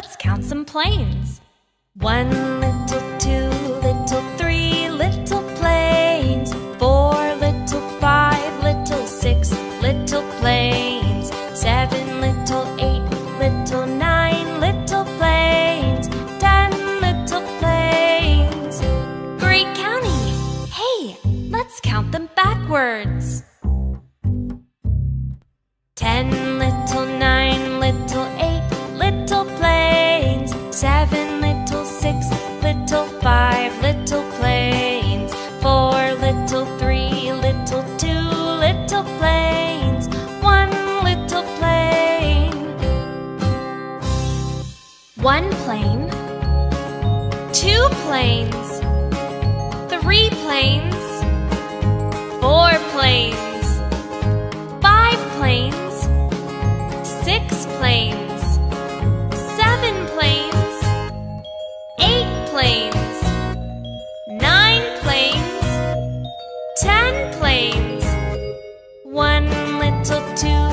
let's count some planes. 1 little, 2 little, 3 little planes. 4 little, 5 little, 6 little planes. 7 little, 8 little, 9 little planes. 10 little planes. Great counting! Hey, let's count them backwards. 10 little, 9 little, 8 little planes. 7 little, 6 little, 5 little planes. 4 little, 3 little, 2 little planes. 1 little plane. 1 plane. 2 planes. 3 planes. 4 planes. 5 planes. 6 planes. 7 planes. 8 planes. 9 planes. 10 planes. 1 little, 2